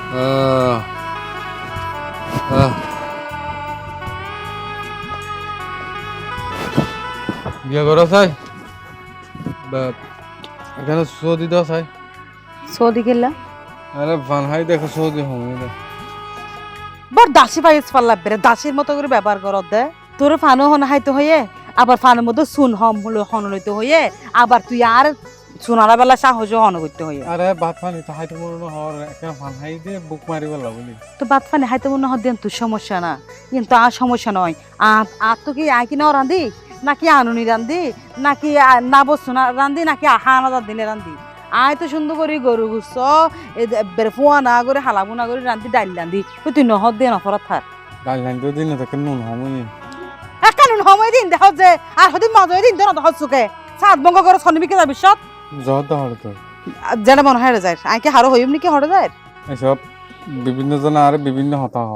আহ, আহ, বিয়া করা চাই বা এখানে সৌদি দেওয়া চাই। সৌদি গেলা আরে বানহাই দেখো সৌদি হবে বড় দাসী পাইস পাল্লা বেরে দাসীর মতো করে ব্যবহার করত দে তোর ফানো হন হাইতে হয়ে আবার ফানোর মধ্যে সুন হম হলো হন লইতে হয়ে আবার তুই আর সোনারা বেলা সাহস হন করতে হয়ে আরে ভাত পানি তো হাইতে মনে হর এখানে বানহাই দিয়ে বুক মারি পেলা বলি। তো বাদ ফানে হাইতে মনে হদ দেন তোর সমস্যা না কিন্তু আর সমস্যা নয় আর তো কি আয় কিনা রান্ধি নাকি আনুনি রান্ধি নাকি না বসছো না রান্ধি নাকি হানা দিনে রান্ধি আয় তো সুন্দর করে গরু গুছ ফুয়া না করে হালাবো না করে রান্ধি ডাইল রান্ধি তুই নহদ দিয়ে নফরত থাক গাইলাইন তো দিন থাকে নুন হমই কানুন সময় দিন দেখ যে আর হদি মজা দিন দেন দেখ চুকে সাত বঙ্গ করে ছনিবিকে যাবি সব যত হরে তো যেটা মনে হয় যায় আইকে হারো হইম নাকি হরে যায় এসব বিভিন্ন জন আর বিভিন্ন হতা হ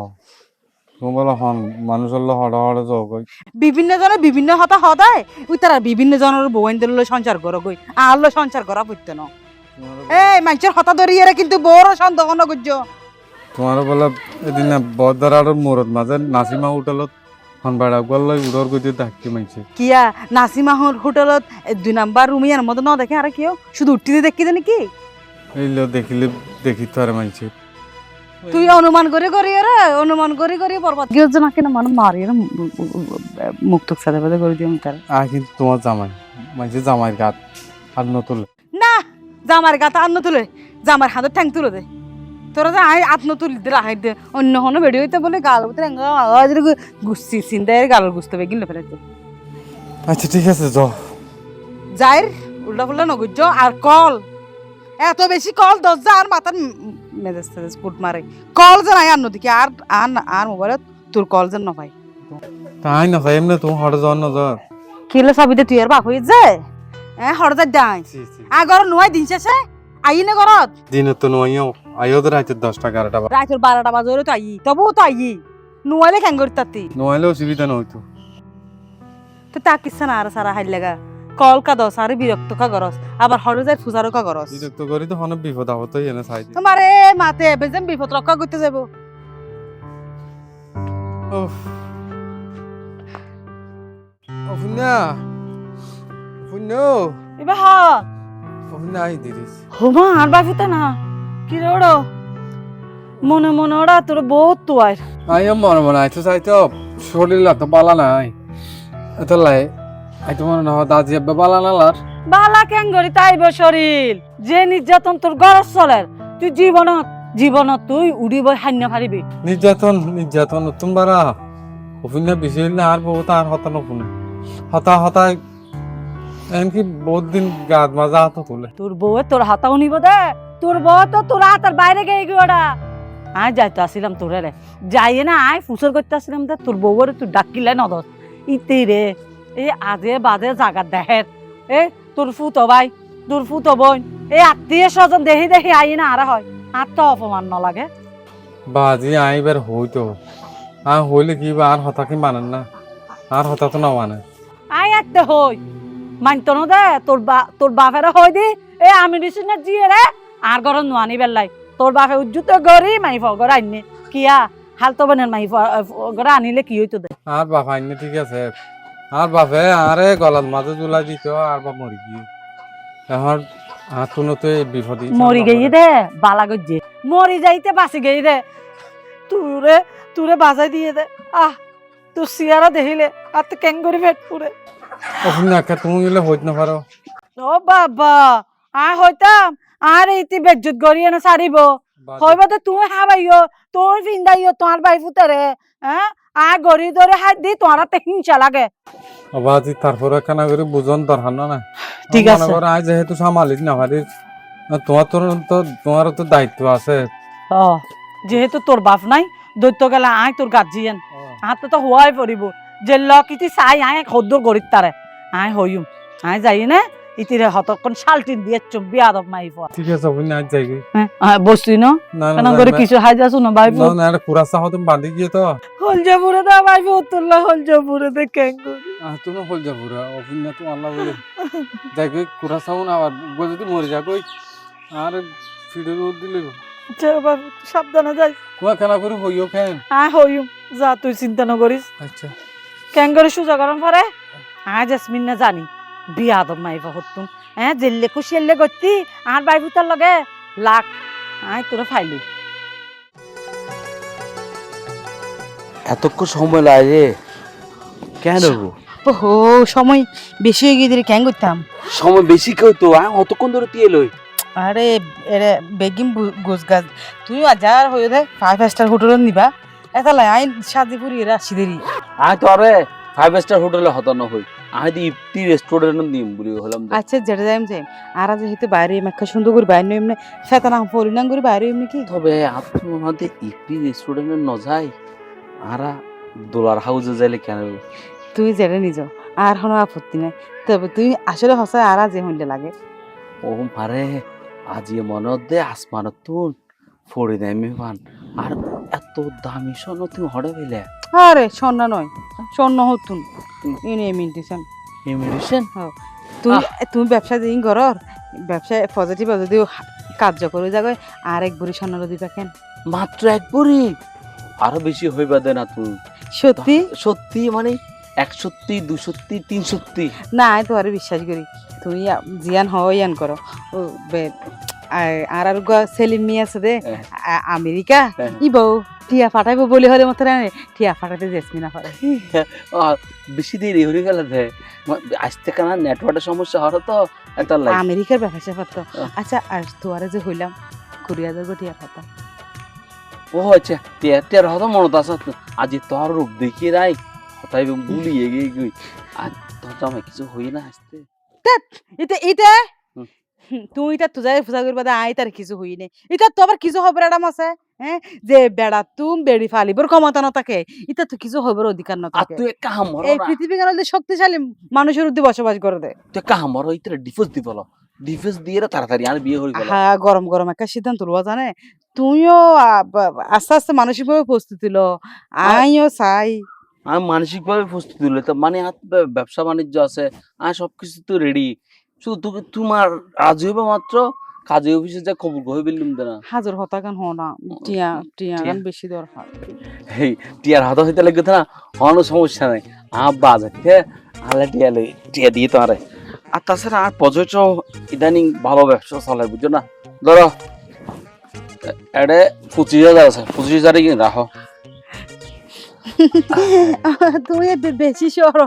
তোমার হন মানুষের হড় হড়ে যাও কই বিভিন্ন জনের বিভিন্ন হতা হদায় ওই তারা বিভিন্ন জনের বউয়েনদের সঞ্চার করো গই আর সঞ্চার করা পড়তে ন এই মানুষের হতা ধরিয়ে কিন্তু বড় সন্দেহ ন গুজ্জ তোমার বলে এদিন বদার মোরত মাঝে নাসিমা হোটেলত হন বাড়া গল্লাই উড়র গতি ডাকি মাইছে কিয়া নাসিমা হোটেলত 2 নাম্বার রুমিয়ার মধ্যে ন দেখে আর কেউ শুধু উঠতে দেখি দেন কি এইলো দেখিলে দেখি তো আর মাইছে তুই অনুমান করে করি রে অনুমান করে করি বরবাদ কেউ জন কেন মানে মারি মুখ টুক সাদা বাদা করে দিও তার কিন্তু তোমার জামাই মাইছে জামাইয়ের গাত হাত নতুলে না জামার গাতা আন্ন তুলে জামার হাতের ঠ্যাং তুলে দে তোরা যে আই আত্ম তুলি দে রাহাই দে অন্য হনো বেড়ে হইতে বলে গাল ভিতরে আওয়াজ গুস্তি সিন্দায়ের গাল গুস্তে বেগিল ফেলাইতে আচ্ছা ঠিক আছে যাইর উল্টা ফুল্টা নগুজ্জ আর কল এত বেশি কল দরজা আর মাথার মেজাজ তেজাজ কুট মারে কল যে নাই আর নদীকে আর আর মোবাইলত তোর কল যেন নপাই তাই না ভাই এমনি তুমি হড়ে যাওয়ার নজর কিলো সাবিতে তুই আর বাপ হয়ে যায় হরদার ডাই আগর নুয়াই দিন শেষে আই না ঘরত দিনে তো নইও আইও তো রাইতে 10টা 11টা রাতের 12টা বাজে তো আই তবুও তো আই নুয়াইলে কেন করি তাতি নইলে অসুবিধা নইতো তো তা কিসা না আর সারা হাইল লাগা কল কা দস আর বিরক্ত কা গরস আবার হরে যায় ফুজারও কা গরস বিরক্ত করি তো হন বিপদ আপদ এনে চাই দি তোমারে মাতে বেজম বিপদ রক্ষা করতে যাব উফ অফুনা ফুনো এবা হা অফুনা আই দিদিস হোমা আর বাফুতা না কি রড়ো মনে মনে ওরা তোর বহুত তুয়ার আই মনে মনে আইতো চাই তো শরীর তো বালা নাই এত লাই আই তো মনে হয় দাদি আব্বা বালা নালার বালা কেন গরি তাইব শরীর যে নির্যাতন তোর গরজ চলের তুই জীবনত তুই উড়িব হান্য পারিবি নির্যাতন নতুন বারা অফুনা বেশি না আর বহুত আর হতা নফুনে হতা এমনকি বহুত দিন গাত মাজা হাত তুলে তোর বউয়ে তোর হাতাও নিব দে তোর বউ তো তোর হাতার বাইরে গিয়ে গিয়ে আয় যাইতো আসিলাম তোরে রে যাইয়ে না আয় ফুসর করতে আসিলাম দে তোর বউরে তুই ডাকিলে নদস ইতে রে এই আজে বাজে জায়গা দেহের এ তোর ফুতো ভাই তোর ফুতো বোন এই আত্মীয় স্বজন দেখি আই না আর হয় আর তো অপমান ন লাগে বাজি আইবার হইতো আর হইলে কি বা আর হতা কি মানেন না আর হতা তো না মানে আয় একটা হই মানতো না দে তোর বাপেরা হই দি এ আমি দিছি না জিয়ে রে আর গরম নোয়ানি বেল্লাই তোর বাপে উজ্জুত গরি মাই ফগর আইনে কিয়া হাল তো বানের মাই ফগর আনিলে কি হইতো দে আর বাপ আইনে ঠিক আছে আর বাপে আরে গলার মাঝে জুলাই দিত আর বাপ মরি গিয়ে এখন আর কোনো তো বিপদ মরি গই দে বালা গজ্জে মরি যাইতে বাসি গই দে তুরে বাজাই দিয়ে দে আহ তুই সিয়ারা দেখিলে আর তো কেন করি পেট পুরে ওখানে একটা তুমি গেলে হইতে না পারো ও বাবা আর হইতাম আর এইটি বেজ্জত গড়িয়ে না সারিব হইবা তো তুই হাবাইও তোর ফিন্দাইও তোমার বাই ফুতারে হ্যাঁ আর গড়ি ধরে হাত দি তোমার তো হিংসা লাগে বাজি তারপরে কেন করে বুঝন দরকার না ঠিক আছে আজ যেহেতু সামালিক না পারি তোমার তো দায়িত্ব আছে যেহেতু তোর বাপ নাই দৈত্য গেলে আয় তোর গার্জিয়ান হাতে তো হওয়াই পড়িব যে লকিতি চাই আয় খদ্দর গড়িত তারে আয় হইম আয় যাই না ইতিরে হতক্ষণ শালটিন দিয়ে চব্বি আদব মাই ফা ঠিক আছে আপনি আজ যাই বসছি না কেন করে কিছু হাই যাস না ভাই না না কুরাসা হতে বাঁধি গিয়ে তো হলজাপুরে দা ভাই উত্তরলা হলজাপুরে দে কেন করি তুমি হলজাপুরে অভিনয় তো আল্লাহ বলে যাই কুরাসাও না আবার যদি মরে যা কই আর ফিডে দিলে যা বাবু সাবধানে যাই কুয়া কেনা করে হইও কেন আয় হইম যা তুই চিন্তা ন করিস আচ্ছা কেন করে সুজা গরম পরে আয় জেসমিন না জানি বিয়া দম মাইবা হতুন হ্যাঁ জেললে কুশিয়ালে গতি আর বাই ভুতার লগে লাখ আয় তোরা ফাইলি এতক্ষণ সময় লাগে কেন গো? ওহো সময় বেশি হয়ে গিয়ে কেন করতাম সময় বেশি কেউ তো অতক্ষণ ধরে দিয়ে লই আরে এরে বেগিম গোছ গাছ তুই হাজার হয়ে দে 5 স্টার হোটেল নিবা এটা লাই আইন সাজিপুরি এরা সিদেরি আয় তো আরে 5 স্টার হোটেলে হতানো হই আয় দি ইপ্তি রেস্টুরেন্ট নিম বলি হলাম আচ্ছা যেটা যাইম যাইম আর আজ যেহেতু বাইরে মেখা সুন্দর করে বাইরে এমনি ফেতানা পরিণাম করে বাইরে এমনি কি তবে আপনাদের ইপ্তি রেস্টুরেন্টে ন যাই আরা ডলার হাউসে যাইলে কেন তুই যেটা নিজ আর কোনো আপত্তি নাই তবে তুই আসলে হসা আর যে হইলে লাগে ও মারে আজি মনত দে আসমানত তুন ফড়ি দেয় মেহমান আর এত দামি সোনা তুমি হড়ে পেলে আরে স্বর্ণ নয় স্বর্ণ হতুন ইনি মিন্টিছেন ইমিগ্রেশন তুই তুমি ব্যবসা দিন ঘরর ব্যবসায় পজিটিভ যদি কার্যকর হয়ে যাবে আর এক বুড়ি স্বর্ণ দিবা কেন মাত্র এক বুড়ি আরো বেশি হইবা দে না তুই সত্যি সত্যি মানে 1 2 3 না আমি তো আরে বিশ্বাস করি তুমি জিয়ান হইয়ান করো ও আর আর সেলিম মি আছে দে আমেরিকা ই বউ টিয়া ফাটাইবো বলি হলে মতো টিয়া ফাটাইতে জেসমিনা পারে বেশি দেরি হয়ে গেল দে আসতে কেন নেটওয়ার্কের সমস্যা হলো তো একটা লাইক আমেরিকার ব্যবসা পারতো আচ্ছা আর তোয়ারে যে হইলাম কোরিয়া যাবো টিয়া ফাটা ও আচ্ছা টিয়ার হতো মনত আছে আজি তোর রূপ দেখি রাই হতাই বুলি এগিয়ে গই আর তোর জামাই কিছু হই না আসতে এটা এটা তুই এটা তুজাই ফুজা করবা দে আই তার কিছু হই নে এটা তো আবার কিছু হবে ম্যাডাম আছে হ্যাঁ যে বেড়া তুম বেড়ি ফালিবর ক্ষমতা না থাকে এটা তো কিছু হবার অধিকার না আর থাকে তুই কাম মর এই পৃথিবী কেন শক্তিশালী মানুষের উদ্দে বসবাস করে দে তুই কাম মর ইতরে ডিফেন্স দি বলো ডিফেন্স দিয়ে তাড়াতাড়ি আর বিয়ে হই গেল হ্যাঁ গরম গরম একটা সিদ্ধান্ত লওয়া জানে তুইও আস্তে আস্তে মানসিকভাবে প্রস্তুতি লো আইও চাই আমি মানসিকভাবে প্রস্তুতি হলে তো মানে ব্যবসা বাণিজ্য আছে আর সবকিছু তো রেডি শুধু তোকে তোমার রাজি হবে মাত্র কাজে অফিসে যা খবর কই বললাম না হাজার হতা গান হ না টিয়া টিয়া গান বেশি দরকার এই টিয়ার হাত হইতে লাগে না কোনো সমস্যা নাই বাজারকে আলে টিয়া দিয়ে তো আরে আর তাছাড়া আর পর্যটন ইদানিং ভালো ব্যবসা চলে বুঝছো না ধরো এডে 25,000 আছে 25,000 কি রাখো তুই বেশি সরল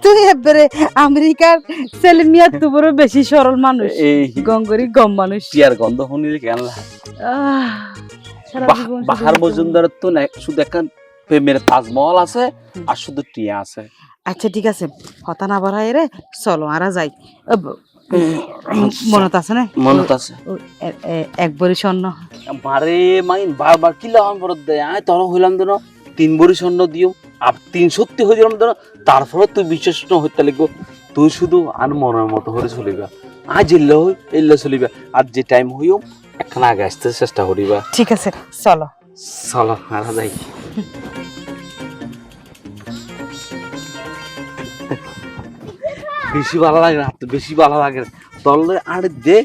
তুই এবারে আমেরিকার সেলমিয়া তুবর বেশি সরল মানুষ এই গঙ্গরি গম মানুষ টিয়ার গন্ধ শুনিলে কেন লাগে বাহার মজুমদার তো শুধু একটা প্রেমের তাজমহল আছে আর শুধু টিয়া আছে আচ্ছা ঠিক আছে হতা না বাড়াই রে চলো আরা যাই মনত আছে না মনত আছে একবারই স্বর্ণ মারে মাইন বারবার কি লাগাম বরদ দেয় আয় তোর হইলাম দেন 3 ভরি স্বর্ণ দিও আর 370 হয়ে গেলাম দেন তারপরে তুই বিশ্বাস ন হইতে লাগবো তুই শুধু আর মনের মতো করে চলিবা আজ জিল্লা হই এল্লা চলিবা আর যে টাইম হইও এখন আগে আসতে চেষ্টা করিবা ঠিক আছে চলো চলো আর যাই বেশি ভালো লাগে না বেশি ভালো লাগে তলে আর দে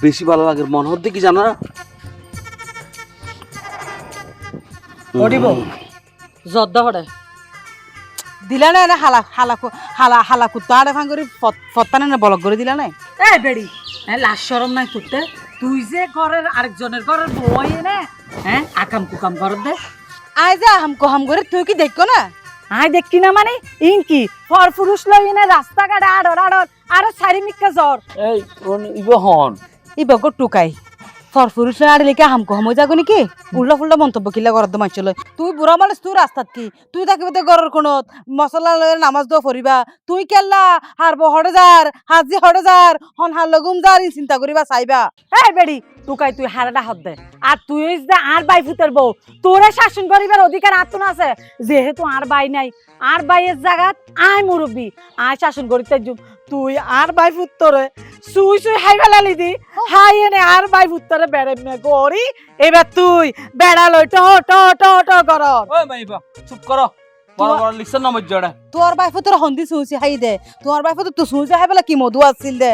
বেশি ভালো লাগে মন হতে কি জানা ওডিব জদ্দা হড়ে দিলা না না হালা হালা হালা হালা কুত্তা ভাঙ করে ফত্তানে না বলক করে দিলা না এই বেড়ি হ্যাঁ লাশ শরম নাই করতে তুই যে ঘরের আরেকজনের ঘরের বই এনে হ্যাঁ আকাম কুকাম কর দে আয় যা হামকো হাম করে তুই কি দেখো না আয় দেখি না মানে ইনকি ফর পুরুষ লই এনে রাস্তাঘাটে আড়র আড়র আরো চারি মিক্কা জ্বর এই ইগো হন ই বগর টুকাই ফর পুরুষ আর লেকে হামকো হাম যাগো নাকি উল্টা ফুল্টা মন্তব্য কিলা করার দমাই চলে তুই বুড়া মানুষ তুই রাস্তাত কি তুই থাকিবে তো ঘরের কোনত মশলা লয়ে নামাজ দো ফরিবা তুই কেল্লা হারব হড়ে যার হাজি হড়ে যার হন হার লগুম যার চিন্তা করিবা চাইবা এই বেড়ি টুকাই তুই হারাটা হদ দে আর তুই যে আর বাই ফুতের বউ তোরে শাসন করিবার অধিকার আতুন আছে যেহেতু আর বাই নাই আর বাইয়ের জায়গাত আয় মুরব্বী আয় শাসন করিতে যুগ তুই আর বাই ফুত্তরে সুই সুই হাই ফেলালি দি হাই এনে আর বাই ফুত্তরে বেড়ে মে গরি এবার তুই বেড়া লই ট ট ট ট কর ওই মাইবা চুপ করো বড় বড় লিখছেন না মজ্জাটা তোর বাইফে তোর হন্দি সুঁচি হাই দে তোর বাইফে তো সুঁচি হাই বলে কি মধু আসছিল দে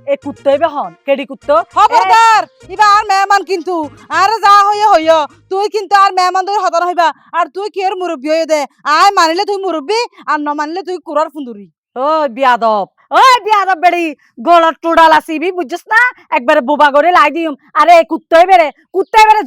এই কুত্তো এবে হন কেডি কুত্তো খবরদার ইবা আর মেহমান কিন্তু আর যা হইয়া তুই কিন্তু আর মেহমান ধরে হতান হইবা আর তুই কি এর মুরব্বী হয়ে দে আয় মানিলে তুই মুরব্বী আর ন মানিলে তুই কুরার ফুন্দুরি ওই বিয়াদব বেড়ি গলার টোডাল আসিবি বুঝছিস না একবারে বোবা করে লাই দিম আরে কুত্তই বেড়ে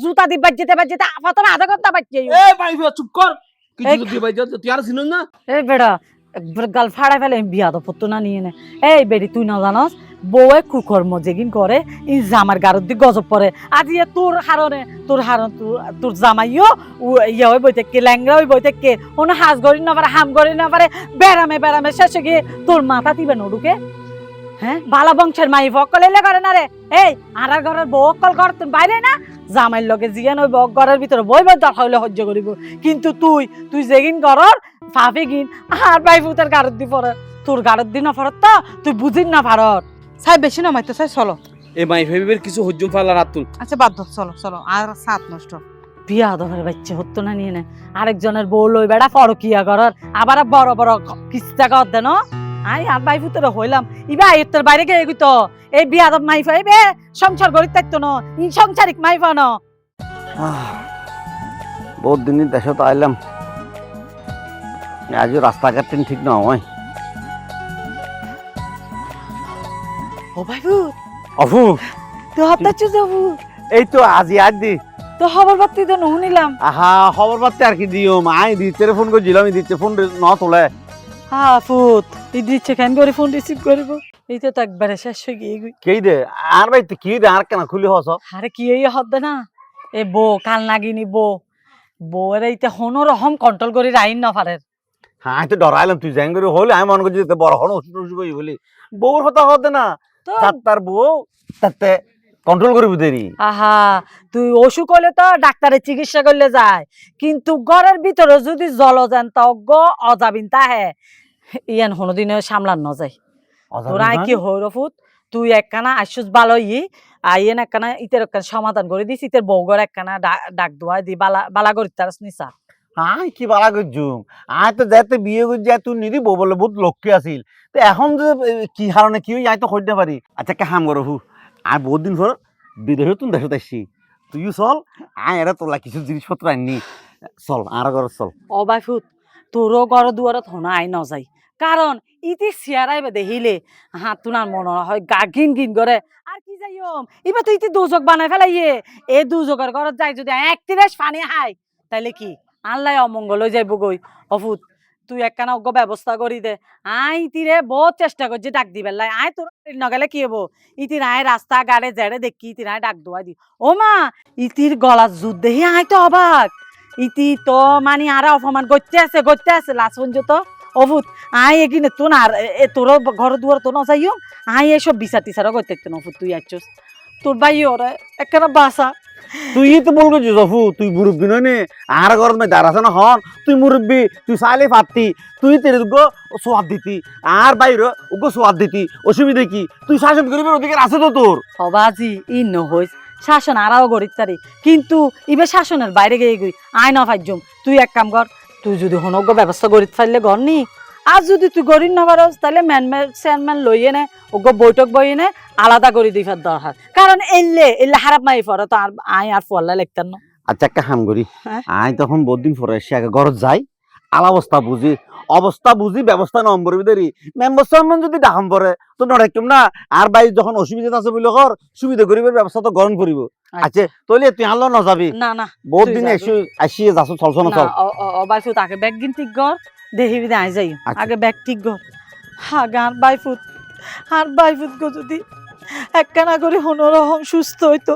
জুতা দি বাজতে আপাতত আধা ঘন্টা বাজছে এই ভাই চুপ কর কি এই যদি ভাই তুই আর চিনুন না এই বেড়া একবার গাল ফাড়াই ফেলে বিয়াদব পত্ত না নিয়ে নে এই বেড়ি তুই না জানস বউয়ে কুকর্ম যেগিন করে ই জামার গারদ দি গজব পরে আজি তোর হারণ তোর জামাইও ইয়া ওই বইতে কে ল্যাংরা ওই বইতে কে ওনা হাজ গড়ি না পারে হাম গড়ি না পারে বেড়ামে শেষে গিয়ে তোর মাথা দিবে নডুকে হ্যাঁ বালা বংশের মাই ফকল এলে করে না রে এই আর ঘরের বউ অকল ঘর তোর বাইরে না জামাইর লগে জিয়ান ওই বক ঘরের ভিতরে বই দর হইলে সহ্য করিব কিন্তু তুই যেগিন ঘরর ফাফি গিন আর ভাই ফুতের গারদ দি পরে তোর গারদ দি না ফরত তো তুই বুঝিন না ভারত সাই বেশি নামাইতে চাই চলো এই মাই ভাইবের কিছু হজ্জম ফালা রাত তুই আচ্ছা বাদ দাও চলো আর সাত নষ্ট বিয়া দরের বাচ্চা হতো না নিয়ে নে আরেকজনের বউ লই বেড়া পরকিয়া ঘরর আবার বড় বড় কিস্তা কর দেন আই আর ভাই ফুতের হইলাম ইবা তোর বাইরে গিয়ে তো এই বিয়া দব মাই ফাইবে সংসার গড়ি তাইতো না ই সংসারিক মাই ফানো বহুত দিনই দেশত আইলাম আজও রাস্তাঘাট ঠিক নয় ও ভাই ফুত অফু তো হতাচ্ছ যাবো এই তো আজি আজ দি তো খবর পাতি তো নুনিলাম আহা খবর পাতে আর কি দিও মাই দিতে ফোন করছিলাম দিতে ফোন ন তোলে হ্যাঁ ফুত এই দিচ্ছে কেন করে ফোন রিসিভ করব এই তো একবারে শেষ হয়ে গিয়ে কেই দে আর ভাই কি দে আর কেন খুলি হস আরে কি এই হদ্দে না এ কাল নাগিনি বউয়ের এইতে হনো রকম কন্ট্রোল করে রাইন না পারে হ্যাঁ আমি তো ডরাইলাম তুই জ্যাং করে হলে আমি মনে করছি বড় হন ওষুধ ওষুধ বলি বউর হতা হতে না তো তার বউ তাতে কন্ট্রোল করবি দেরি আহা তুই অসুখ হলে তো ডাক্তারের চিকিৎসা করলে যায় কিন্তু ঘরের ভিতরে যদি জলজান্ত অজাবিন তাহে ইয়ান কোনোদিনও সামলান ন যায় তোরা কি হইরফুত তুই একখানা আশুস ভালো আইয়েন একখানা ইতের একখানা সমাধান করে দিস ইতের বউগর একখানা ডাক দোয়া দি বালা করি তার নিসা আই কি বালা করছুম আয় তো যাতে বিয়ে করছি তুই নিদি বউ বলে বহুত লক্ষ্মী আছিল তো এখন যে কি কারণে কি আই তো করতে পারি আচ্ছা কে হাম করো হু আর বহুত দিন পর বিদেশে তুমি দেশত আসছি তুইও চল আয় এরা তোলা কিছু জিনিসপত্র আননি চল আর ঘর চল ও বাইফুত তোরও ঘর দুয়ারত হনা আই ন যাই কারণ ইতি সিয়ারাইবে দেখিলে হাতুনার মনে হয় গা গিন করে আর কি যাইম এবার তুই ইতি দুজক বানাই ফেলাইয়ে এই দুজকের ঘরত যাই যদি 31 পানি হাই তাইলে কি আল্লাহ অমঙ্গল হয়ে যাইব গই অফুত তুই একখানা অজ্ঞ ব্যবস্থা করি দে আই ইতিরে বহুত চেষ্টা করছি ডাক দিবে লাই আয় তোর নগেলে কি হবো ইতির আয় রাস্তা গাড়ে জেড়ে দেখি ইতির আয় ডাক দোয়া দি ও মা ইতির গলা জুত দেখি আয় তো অবাক ইতি তো মানে আর অপমান করতে আছে লাস্ট পর্যন্ত অভূত আয় এগিনে তো না তোর ঘর দুয়ার তো না যাইও আয় এসব বিচার টিচারও করতে একটু নফুত তুই আইছস তোর ভাই ওরা একখানা বাসা তুই তো বলবো জফু তুই মুরব্বী নয় নে আর ঘর মে দাঁড় আছে না হন তুই মুরব্বী তুই চাইলে পারতি তুই তেরে গো সোয়াদ দিতি আর বাইরে ওগো সোয়াদ দিতি অসুবিধা কি তুই শাসন করিবার অধিকার আছে তো তোর অবাজি ই নহইস শাসন আরাও গরিব তারি কিন্তু ইবে শাসনের বাইরে গিয়ে গই আয় না ফাইজম তুই এক কাম কর তুই যদি হনজ্ঞ ব্যবস্থা গরিব ফাইলে ঘর নি আর যদি তুই গরিব না পারস তাহলে চেয়ারম্যান লইয়ে নে ওগো বৈঠক বইয়ে নে আলাদা করে দিবার দরকার কারণ এলে হারাপ মাই পরে তো আর আয় আর ফল্লা লিখতেন না আচ্ছা একটা হাম করি হ্যাঁ? আয় তখন বহুত দিন পরে এসে আগে ঘর যাই অবস্থা বুঝি ব্যবস্থা নম্বর দেরি মেম্বার চেয়ারম্যান যদি ডাকাম পরে তো নড়াইতাম না আর ভাই যখন অসুবিধা আছে বলে কর সুবিধা করিবার ব্যবস্থা তো গ্রহণ করিব আচ্ছা তাহলে তুই আনলো না যাবি না বহুত দিন আসিয়ে যাচ্ছ চলছ না চল বাইফুত আগে ব্যাগ গিন ঠিক ঘর দেখিবি আই যাই আচ্ছা। আগে ব্যাগ ঠিক ঘর আগে আর বাইফুত গো যদি একখানা করে হনরহম সুস্থ হইতো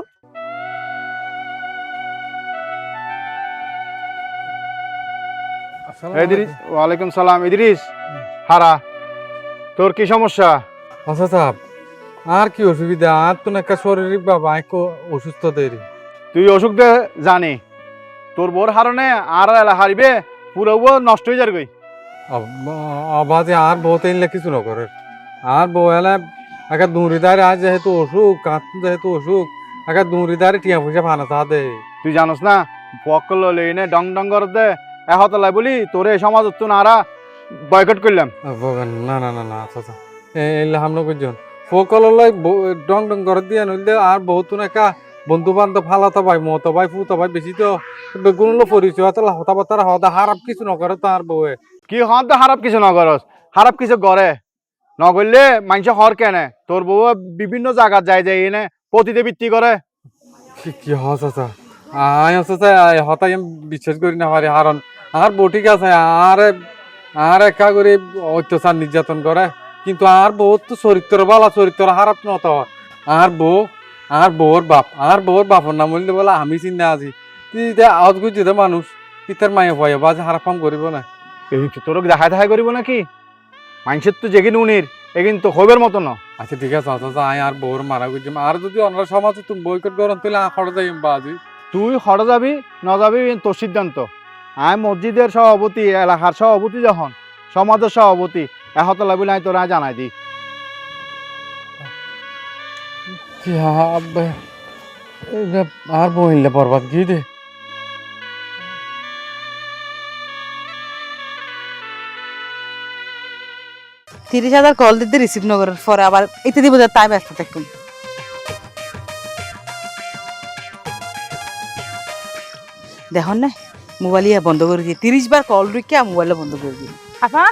ইদ্রিস ওয়ালাইকুম সালাম ইদ্রিস হারা তোর কি সমস্যা আচ্ছা সাহেব আর কি অসুবিধা আর তো একটা শারীরিক বাবা অসুস্থ দেরি তুই অসুখ দে জানি তোর বোর হারনে আর হারিবে পুরো নষ্ট হয়ে যাবে আবাজে আর বহুত এলে কিছু নকরে আর বউ এলে একা দুরিদারে আজ যেহেতু অসুখ কাঁদতো যেহেতু অসুখ একা দুরিদারে টিয়া পয়সা ফানা চা দে তুই জানোস না পকল লইনে ডং ডং করে দে হতলাই বলি তোরে সমাজ তো নারা বয়কট করলাম। ভগবান না না না না আচ্ছা এলে হামলা করছেন ফোকললাই ডং ডং করে দিয়ে নইলে আর বহুত নাকা বন্ধু বান্ধব ফালাতো ভাই মতো ভাই ফুতো ভাই বেশি তো বেগুনলো পরিচয় তো হতা বাতারা হতা হারাপ কিছু নকরে তো আর বউয়ে কি হন তো খারাপ কিছু নগরস, খারাপ কিছু করে নগরলে মানুষ হর কেনে তোর বউ বিভিন্ন জায়গা যায় যায় এনে পতিতে বৃত্তি করে। কি হস আছে আই আছে হতাই বিশ্বাস করি না পারি হারণ আর বউ ঠিক আছে আর একা করে অত্যাচার নির্যাতন করে কিন্তু আর বহুত তো চরিত্র বালা চরিত্র খারাপ নত আর বউর বাপর নাম বললে বলে আমি চিন্তা আছি আজ গুজি মানুষ পিতার মায়ে ভয়ে বাজ হারাপ কাম করিব না তোর দেখা করিব নাকি মানুষের তো যেগিন উনির এগিন তো হইবার মতো না। আচ্ছা ঠিক আছে আচ্ছা আই আর বউর মারা গুজি আর যদি অন্য সমাজ তুমি বইকট করন তাহলে খড় যাই বাজি তুই হরে যাবি ন যাবি তোর সিদ্ধান্ত। আমি মসজিদের সভাপতি এলাকার সভাপতি যখন সমাজের সভাপতি এহতলা বলে আমি তোরা জানাই দিই। কি হবে আর বহিলে বরবাদ গিয়ে দে 30,000 কল দিতে রিসিভ নগরের পরে আবার এতে দিব যে তাই ব্যস্ত থাকুন। দেখুন না মোবাইল ইয়া বন্ধ করে দিয়ে 30 বার কল রেখে মোবাইল বন্ধ করে দিয়ে আপা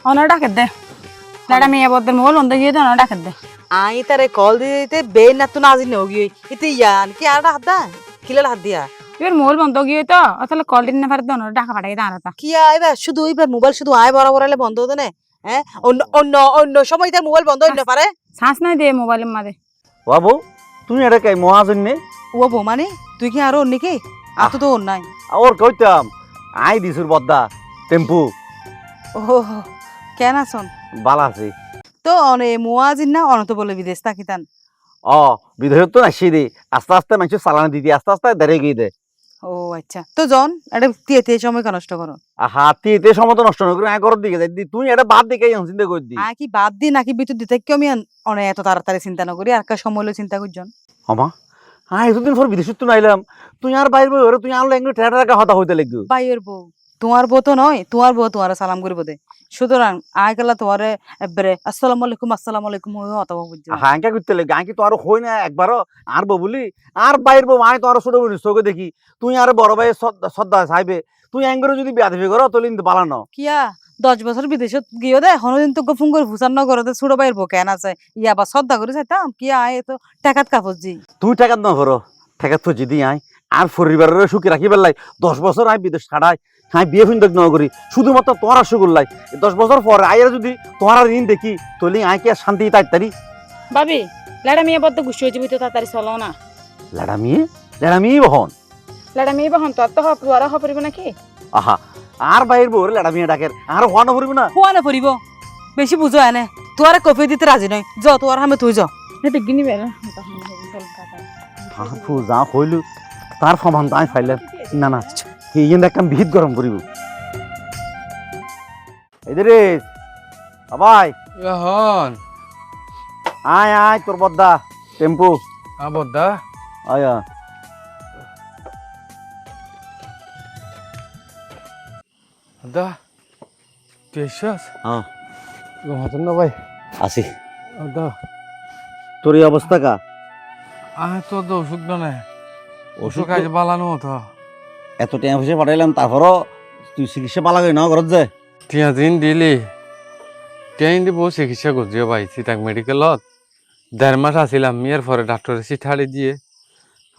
অনার ডাকের দে দাদা মেয়ে বদ্দের মোবাইল বন্ধ গিয়ে দে অনার ডাকের দে আই তারে কল দিতে বে না তো নাজি ন গিয়ে এতে ইয়ান কি আর হাত দা কিলা হাত দিয়া এবার মোবাইল বন্ধ গিয়ে তো তাহলে কল দিন না পারে তো অনার ডাকা পাঠাই দাঁড়াতা কি আইবা শুধু ওইবার মোবাইল শুধু আয় বরাবর হলে বন্ধ হতো না হ্যাঁ অন্য অন্য অন্য সময় তার মোবাইল বন্ধ হইতে পারে শ্বাস নাই দে মোবাইলের মাঝে বাবু তুই এটা কে মহাজন্যে ও বউ মানে তুই কি আরো অন্য কি আর তো ওর নাই ওর কইতাম আই দিছুর বদ্দা টেম্পু ও কেন আসন বালা আছে তো অনে মুয়াজিন না অনত বলে বিদেশ তাকিতান ও বিদেশ তো নাসি দে আস্তে আস্তে মানুষ চালান দিদি আস্তে আস্তে দাঁড়িয়ে গিয়ে দে ও আচ্ছা তো জন এটা তে সময় নষ্ট করো হাতি এতে সময় তো নষ্ট না করে ঘরের দিকে যাই তুই এটা বাদ দিকে চিন্তা করে দি কি বাদ দি নাকি বিদ্যুৎ দিতে কি আমি অনে এত তাড়াতাড়ি চিন্তা না করি আর কা সময় হলে চিন্তা করজন হমা হ্যাঁ এতদিন পর বিদেশ তো নাইলাম তুই আর বাইর বই তুই আনলো একটু ঠেটা টাকা হতা হইতে লাগবে বাইয়ের বউ তোমার বউ তো নয় তোমার বউ তোমার সালাম করিব দে সুতরাং আয় গেলা তোমারে এবারে আসসালামু আলাইকুম অথবা বুঝছো হ্যাঁ কে করতে লাগবে আই কি তো আর হই না একবারও আর বউ বলি আর বাইর বউ আয় তো আর ছোট বলি চোখে দেখি তুই আর বড় ভাই শ্রদ্ধা চাইবে তুই এঙ্গরে যদি বিয়া দিবি করো তাহলে কিন্তু বালানো কিয়া 10 বছর বিদেশত গিয়ে দে হনদিন তো ফোন করে ফুসান না করে ছোট ভাইয়ের বউ কেন আছে ইয়া বা শ্রদ্ধা করে চাইতাম কিয়া আয় তো টাকাত কাপড় জি তুই টাকাত না করো টাকাত তো যদি আয় আর পরিবারের সুখী রাখি পেলাই 10 বছর আয় বিদেশ ছাড়াই হ্যাঁ বিয়ে ফিন দেখ করি শুধুমাত্র তোমার সুখ লাই 10 বছর পরে আয়ের যদি তোমার ঋণ দেখি তাহলে আয় কি আর শান্তি তাড়াতাড়ি ভাবি লাড়া মেয়ে বদ্ধ গুছি হয়ে যাবি তো তাড়াতাড়ি চলো না লেড়ামিয়ে বহন লাড়া মেয়ে বহন তোর তো হওয়া হপরিব নাকি আহা আর বাইর বউ লেড়ামিয়ে ডাকের আর হওয়া না পড়িব না হুয়া না পড়িব বেশি বুঝো এনে তোর কফি দিতে রাজি নয় য তোর হামে তুই যা বিগিনি বেলা হাফু যা হইলু তার সমান তাই ফাইলে না না এই একটা বিহিত গরম করিব এদের বাবাই হন আয় আয় তোর বদ্দা টেম্পু বদ্দা আয়া দা তেইশাস হ্যাঁ ঘটন না ভাই আসি দা তোর এই অবস্থা কা তো ওষুধ না ওষুধ খাইছে বালানো হতো এত টাইম পয়সা পাঠাইলাম তারপরও তুই চিকিৎসা পালা গই না ঘরত যে টিয়া দিন দিলি টিয়া দি বহু চিকিৎসা করছিও ভাই চিটাক মেডিকেলত 1.5 মাস আসিলাম মেয়ের পরে ডাক্তারের চিঠাড়ি দিয়ে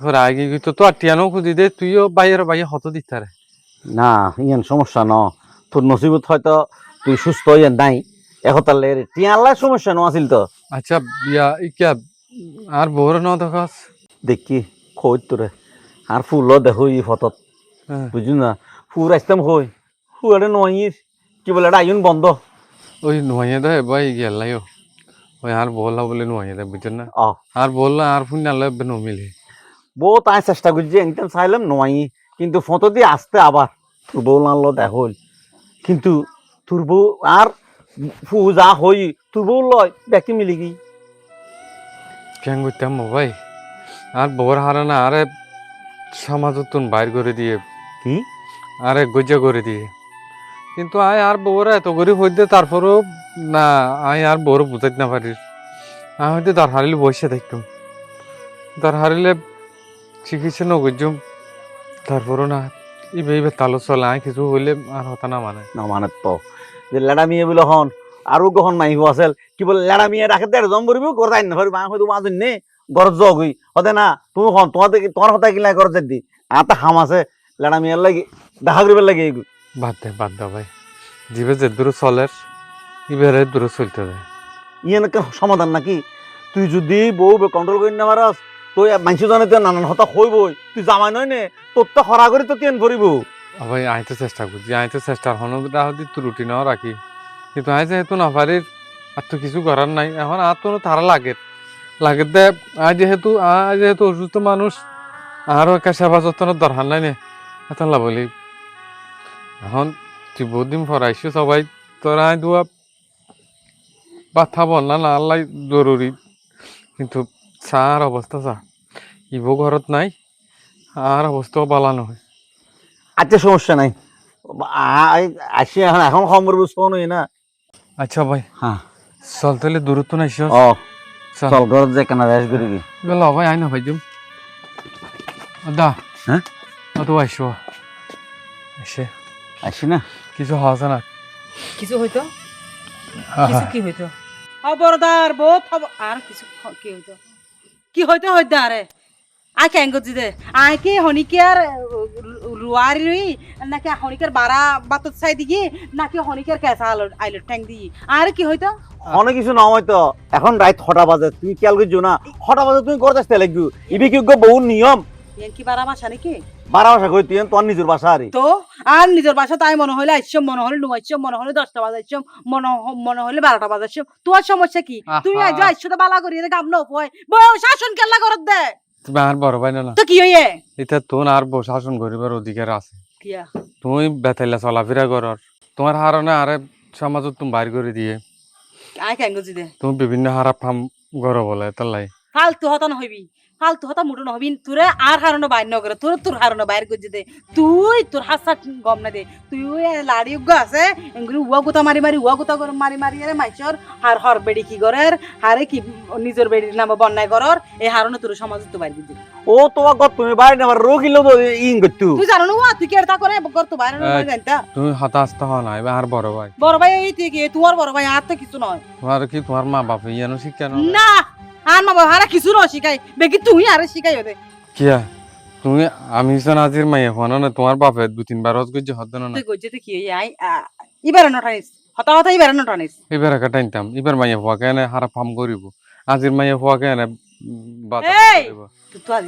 পরে আগে তো তো আর টিয়ানো খুঁজি দে তুইও বাইরে হতো দিতারে না ইয়ান সমস্যা ন তোর নসিবত হয়তো তুই সুস্থ ইয়ান নাই এখতালে টিয়াল্লার সমস্যা ন আছিল তো আচ্ছা বিয়া ইকা আর বউর ন দেখাস দেখি কই তোরে আর ফুল দেখো ই ফতত বুঝলি না ফুল আসতাম কই ফুয়ারে নইর কি বলে এটা আইন বন্ধ ওই নোয়াইয়ে দে ভাই গেলাইও ওই আর বললা বলে নোয়াইয়ে দে বুঝছেন না আর বললা আর ফুল নালে নমিলে বউ তাই চেষ্টা করছি একদম চাইলাম নয় কিন্তু ফটো দিয়ে আসতে আবার তোর বউ নানলো দেখল কিন্তু তোর বউ আর ফু যা হই তোর বউ লয় দেখি মিলি গি কেন করতাম ভাই আর বউর হারানা আরে সমাজত বাইর করে দিয়ে কি আর এক গজ্জা করে দিয়ে কিন্তু আয় আর বউরা এত করে হইতে তারপরেও না আয় আর বউর বুঝাইতে না পারি আমি হয়তো তার হারিলে বসে থাকতাম তার হারিলে চিকিৎসা নগজ্যম তারপরও না এইভাবে তালো চলে আয় কিছু হইলে আর হতা না মানে না মানে তো যে লেডা মেয়ে বলে হন আৰু গহন মাইব আছিল কি বলে লেডা মেয়ে রাখে দেড় জম করবি করে আইন না পারবি আমি হয়তো মাজুন নে গরজ জগ হই হতে না তুমি হন তোমার কথা কিলা করে দি আর তা হাম আছে লেডা মেয়ের লাগি দেখা করিবার লাগে এইগুলো বাদ দে ভাই জিবে যে দূর চলের ইবারে দূর চলতে দেয় ইয়ে নাকি সমাধান নাকি তুই যদি বউ কন্ট্রোল করি না পারস তুই মানুষ জানে তুই নানান হতা হইবই তুই জামাই নয় নে তোর তো হরা করে তো তেন ভরিব ভাই আই তো চেষ্টা করছি আই তো চেষ্টার হনটা হতে ত্রুটি নাও রাখি কিন্তু আই যেহেতু না পারি আর তো কিছু করার নাই এখন আর তো তারা লাগে দে আজ যেহেতু অসুস্থ মানুষ আরও একটা সেবা যত্নের দরকার নাই নে এখন বলি এখন তুই বহুত দিন পড়াইছো সবাই তোরা আই দুয়া বাথা বন্যা না আল্লাহ জরুরি কিন্তু চার অবস্থা চা ইবো ঘরত নাই আর অবস্থাও বালা নহয় আচ্ছা সমস্যা নাই আসি এখন এখন সম্ভব শোন না আচ্ছা ভাই হ্যাঁ চল তাহলে দূরত্ব নাইছ ও চল ঘর যে কেনা রেস্ট করি কি গেল ভাই আই না ভাই জুম দা হ্যাঁ তো আইসো এসে আসি না কিছু হওয়া না কিছু হইতো কিছু কি হইতো খবরদার বহুত আর কিছু কি হইতো কি হইতো হইতো আরে আই কেন করছি দে আই কি হনিকার রুয়ারি রই নাকি হনিকার বারা বাতত চাই দিগি নাকি হনিকার কেসা আইলো ট্যাং দি আর কি হইতো অনেক কিছু না হয়তো এখন রাত 6টা বাজে তুমি খেয়াল করছো না 6টা বাজে তুমি করতে আসতে লাগবে ইবি কি বহু নিয়ম এন কি বারা বাসা নাকি 12 বাসা কই তুই তোর নিজের বাসা আরে তো আর নিজের বাসা তাই মনে হলে আইসম মনে হলে নুমাইছম মনে হলে 10টা বাজে আইসম মনে হলে 12টা বাজে আইসম তোর সমস্যা কি তুই আজ আইসো তো বালা করি গাম না পয় বয় শাসন কেলা করত দে তুমি আর বড় ভাই না তো কি হইয়ে এটা তোর আর শাসন করিবার অধিকার আছে কিয়া তুমি বেতাইলা চলাফেরা করর তোমার হারনে আরে সমাজত তুমি বাইর করে দিয়ে আই কেন করছি দে তুমি বিভিন্ন হারা ফার্ম গর বলে তালাই ফালতু হতা না হইবি ফালতু হতা মুটো নহবি তোরে আর হারনো বাইর ন করে তোর হারনো বাইর করছি দে তুই তোর হাসা গম না দে তুই লাড়ি উগ আছে এগুলি উয়া গুতা উয়া গুতা করে মারি আরে মাইছর আর হর বেড়ি কি করে হারে কি নিজের বেড়ির নাম বন্যায় করর এই হারনো তোর সমাজ তো বাইর দিদি ও তোমার গত তুমি বাইরে না রোগী লোক ইন করতু তুই জানো না তুই কি এটা করে কর তো বাইরে জানতা তুমি হতাশ তো হও না এবার আর বড় ভাই এই তুই কি তোমার বড় ভাই আর তো কিছু নয় তোমার কি তোমার মা বাপ ইয়ানো শিক্ষা না আর মা বাবা হারা কিছু নয় শিখাই বেকি তুই আরে শিখাই ওদের কিয়া তুমি আমি আজির মাইয়া হনো না তোমার বাপে 2-3 বার হজ গজ্জে হদ না তুই গজ্জেতে কি আই ইবারে নটানিস হতা ইবারে নটানিস এবার একটা টাইমতাম এবার মাইয়া হওয়া কেন হারা ফার্ম করিব আজির মাইয়া হওয়া কেন বাতা এই! করিব তুই আজ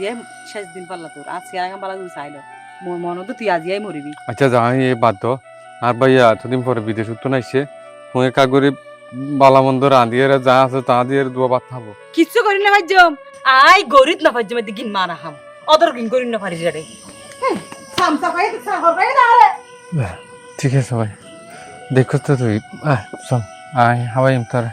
শেষ দিন পারলা তোর আজ সিয়ারাগাম পালা তুই চাইলো মোর মনে তো তুই আজই মরিবি আচ্ছা যাই এই বাদ দাও আর ভাইয়া এতদিন পরে বিদেশ উত্তর নাইছে হুঁয়ে কাগরি বালামন্দ রাঁধিয়ে যা আছে তা দিয়ে দুয়া ভাত খাবো কিচ্ছু করি না ভাইজম আই গরিত না ভাইজম এতে গিন মানা হাম অদর গিন করি না পারি রে সামসা ভাই তো সাহর ভাই না রে ঠিক আছে ভাই দেখো তো তুই চল আয় হাওয়াই ইমতার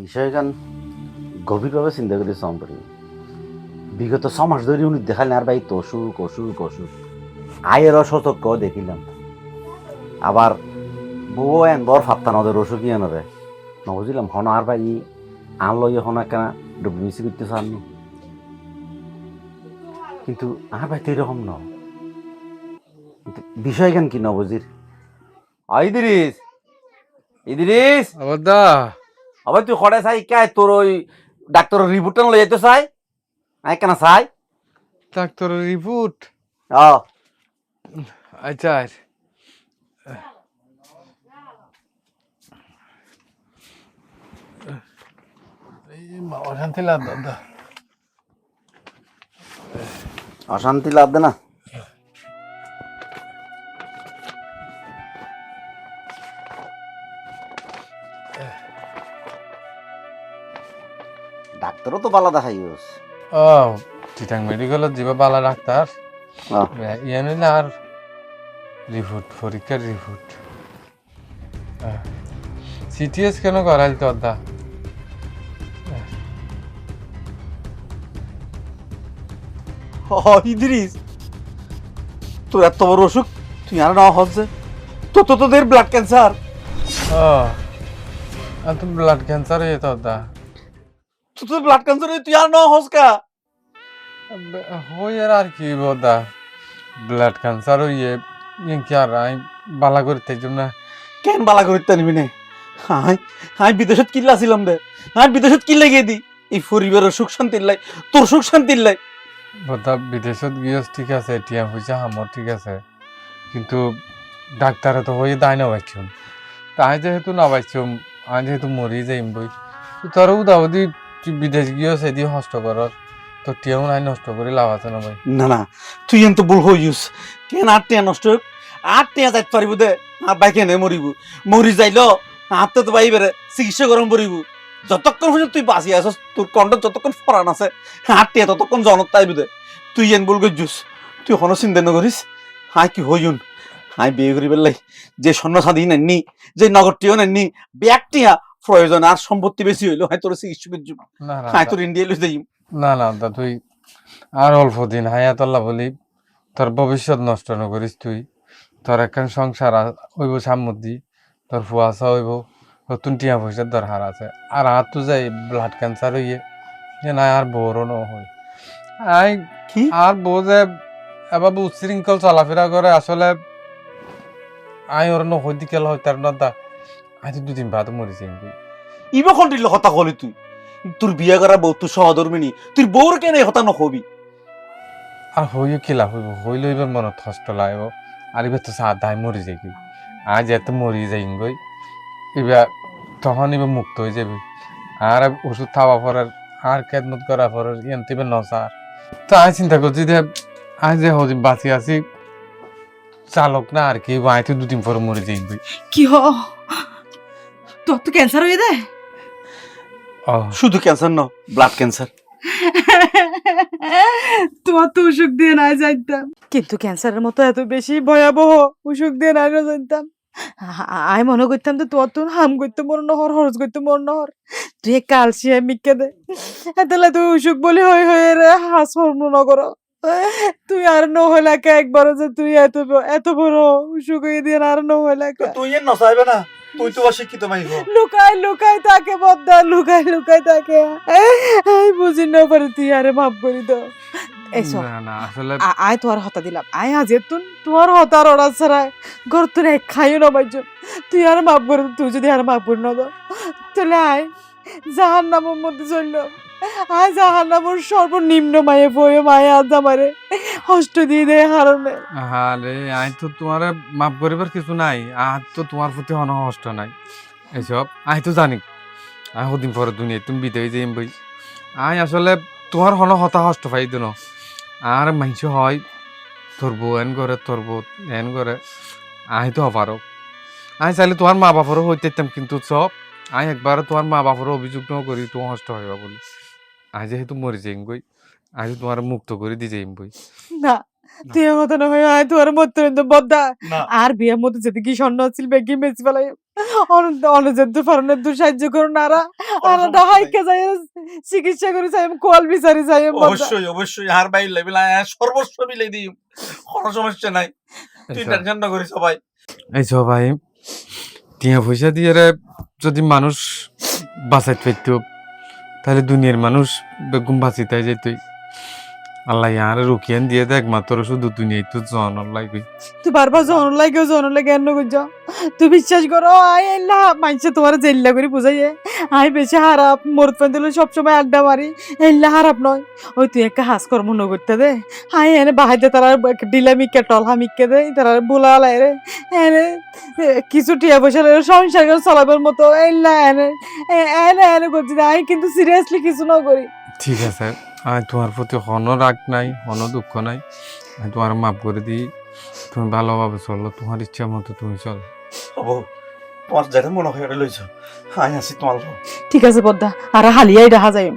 বিষয়গান গভীরভাবে চিন্তা করে সম্পর্কে বিগত 6 মাস ধরে উনি দেখালেন আর ভাই তো অসুখ আয়ের অসতর্ক দেখিলাম আবার বউ এন বর ফাত্তান ওদের অসুখ ইয়ে রে নবুঝিলাম হন আর ভাই আনলো হন কেনা ডুবি মিশি করতে চাননি কিন্তু আর ভাই তো এরকম ন বিষয়গান কি নবজির ইদিরিস আবদা আবার তুই খড়ে চাই কে তোর ওই ডাক্তারের রিপোর্টটা লই যেতে চাই আই কেন চাই ডাক্তার রিপোর্ট আচ্ছা অশান্তি লাভ দাদা অশান্তি লাভ দে না ডাক্তারও তো বালা দেখাইস ও চিটাং মেডিকেলত যাবা বালা ডাক্তার ইয়ে নইলে আর রিপোর্ট পরীক্ষার রিপোর্ট সিটিএস কেন করাইল তো দা ইদ্রিস তোর এত বড় অসুখ তুই আর না হচ্ছে তোদের ব্লাড ক্যান্সার। তো ব্লাড ক্যান্সার হয়ে তো দা তোর ব্লাড ক্যান্সার তুই আর না হস কা? হই আর কি বদা ব্লাড ক্যান্সার হইয়ে কি আর আমি বালা করতে না। কেন বালা করিতে নিবি না? আমি বিদেশত কিল্লা ছিলাম দে, আমি বিদেশত কিল্লা গিয়ে দি এই পরিবারের সুখ শান্তির লাই, তোর সুখ শান্তির লাই। বদা বিদেশত গিয়ে ঠিক আছে টিয়া পয়সা আমার ঠিক আছে, কিন্তু ডাক্তারে তো হয়ে দায় না পাইছুম। তাই যেহেতু না পাইছুম আমি যেহেতু মরি যাইম বই তোর উদাহদি তুই বিদেশ গিয়েও সেদি নষ্ট কর তোর টিয়াও নাই নষ্ট করে লাভ আছে না ভাই। না তুই এন তো ভুল হইস। কেন 8 টিয়া নষ্ট হোক, 8 টিয়া যাইতে পারিব দে আর বাইকে নে মরিব, মরি যাইল হাতে তো বাই বেড়ে চিকিৎসা গরম পড়িব। যতক্ষণ পর্যন্ত তুই বাঁচি আসস, তোর কণ্ঠ যতক্ষণ ফরান আছে 8 টিয়া ততক্ষণ জনত তাইব দে। তুই এন ভুল করছিস, তুই কোনো চিন্তা নকরিস। হাই কি হইন হাই বিয়ে করি বেলাই যে স্বর্ণ স্বাধীন নেননি, যে নগরটিও নেননি, ব্যাগটিয়া প্রয়োজন আর সম্পত্তি বেশি হইলো হাই তোর চিকিৎসা করছি, হাই তোর ইন্ডিয়া লই যাই। না দা তুই আর অল্প দিন হায়াতল্লা বলি তোর ভবিষ্যৎ নষ্ট না করিস। তুই তোর একখান সংসার হইব সামুদ্রি, তোর ফুয়াশা হইব, নতুন টিয়া পয়সার দরকার আছে। আর আর তো যাই ব্লাড ক্যান্সার হইয়ে না আর বউরও ন হই আই কি আর বউ যে এবার উচ্ছৃঙ্খল চলাফেরা করে আসলে আই ওর নহদি কেল হয় তার না দা আজ 2 দিন বাদ মরি যাই। ইবা কন্টিল হতা কলি তুই, তোর বিয়ে করা বউ তুই সহধর্মিনী, তুই বউর কেন হতা নকবি? আর হইও কিলা হইব, হইলে এবার মনত কষ্ট লাগব। আর এবার তো সাদাই মরি যাই আজ এত মরি যাই গই এবার তখন এবার মুক্ত হয়ে যাবে। আর ওষুধ খাওয়া পরের আর খেদমত করা পরের এনতে নসার তো আমি চিন্তা করছি যে আজ যে হদিন বাঁচি আছি চালক না আর কি আই তো 2 দিন পরে মরে যাই গই। কি হ তোর তো ক্যান্সার হয়ে দেয়? শুধু ক্যান্সার ন, ব্লাড ক্যান্সার। তোমার তো অসুখ দিয়ে নাই যাইতাম, কিন্তু ক্যান্সারের মতো এত বেশি ভয়াবহ অসুখ দিয়ে নাই যাইতাম। আমি মনে করতাম তো তোর তো হাম করতে মরণ হর, হরজ করতে মরণ হর, তুই ক্যালসিয়াম মিকে দে তাহলে তুই অসুখ বলে হয়ে রে হাস হর্ম নগর। তুই আর নহলাকে একবার যে তুই এত বড় অসুখ হয়ে দিয়ে আর নহলাকে তুই এর নসাইবে না, তুই তো অশিক্ষিত মাইব। লুকাই তাকে বদ্দা, লুকাই তাকে আই বুঝি না পারে, তুই আরে মাফ করি দাও। না আসলে আয় তোমার হতা দিলাম, আয় আজ তোমার হতার অর্ডার ছাড়া ঘর তোর এক খাইও না পাইছ, তুই আর মাফ করে, তুই যদি আর মাফ করে না দাও তাহলে আয় জাহান নামের মধ্যে চলল। আয় জাহান নামের সর্বনিম্ন মায়ে বয়ে মায়ে আজ আমারে কষ্ট দিয়ে দেয় হারণে। আরে আই তো তোমার মাফ করিবার কিছু নাই, আর তো তোমার প্রতি অন কষ্ট নাই এইসব আই তো জানি। আই হদিন পরে দুনিয়া তুমি বিদায় যাইম বই আই আসলে তোমার হন হতা কষ্ট পাই দিন। আর মাইস হয় তোর বউ এন করে, তোর বউ এন করে, আই তো অপারক। আই চাইলে তোমার মা বাপরও হইতাম, কিন্তু সব আই একবার তোমার মা বাপরও অভিযোগ ন করি তোমার কষ্ট হইবা বলি আই যেহেতু মরি যাইম বই আই তোমার মুক্ত করে দি যাইম বই। না তুই কথা না হয় আয় তোমার মত বদ্দা আর বিয়ের মধ্যে যদি কি স্বর্ণ ছিল বেগি বেশি ফেলাই অনজেদ্দ ফরনের দু সাহায্য করো নারা আর হাইকে যাই চিকিৎসা করে চাই কোয়াল বিচারি চাই। অবশ্যই হার বাইর লেভেল সর্বস্ব মিলে দিই, কোনো সমস্যা নাই, তুই টেনশন না করিস। সবাই এই সবাই টিয়া পয়সা দিয়ে যদি মানুষ বাঁচাইতে পারত তাহলে দুনিয়ার মানুষ বেগুম বাঁচিতে যেতই। আল্লাহ আর রুকিয়ান দিয়ে দেখ মাত্র শুধু দুনিয়ায় তো জন লাগবে। তুই বারবার জন লাগে এন্ন করছ, তুই বিশ্বাস করো আই এল্লা মাইছে তোমার জেল্লা করে বুঝাইয়ে আই বেশি হারাপ মরত পান দিলে সবসময় আড্ডা মারি এল্লা হারাপ নয়। ওই তুই একটা হাস কর্ম ন করতে দে আই এনে বাহাইতে তারা ডিলা মিকে টলহা মিকে দে তারা বোলা লাই রে এনে কিছু টিয়া পয়সা সংসার চলাবার মতো এল্লা এনে এনে এনে করছি আই কিন্তু সিরিয়াসলি কিছু ন করি। ঠিক আছে আমি তোমার প্রতি হন রাগ নাই, হন দুঃখ নাই, আমি তোমার মাফ করে দিই। তুমি ভালোভাবে চলো, তোমার ইচ্ছা মতো তুমি চলো। তোমার যেটা মনে হয় লইছ, আই আছি তোমার। ঠিক আছে পদ্মা আর হালিয়াই দেখা যায়।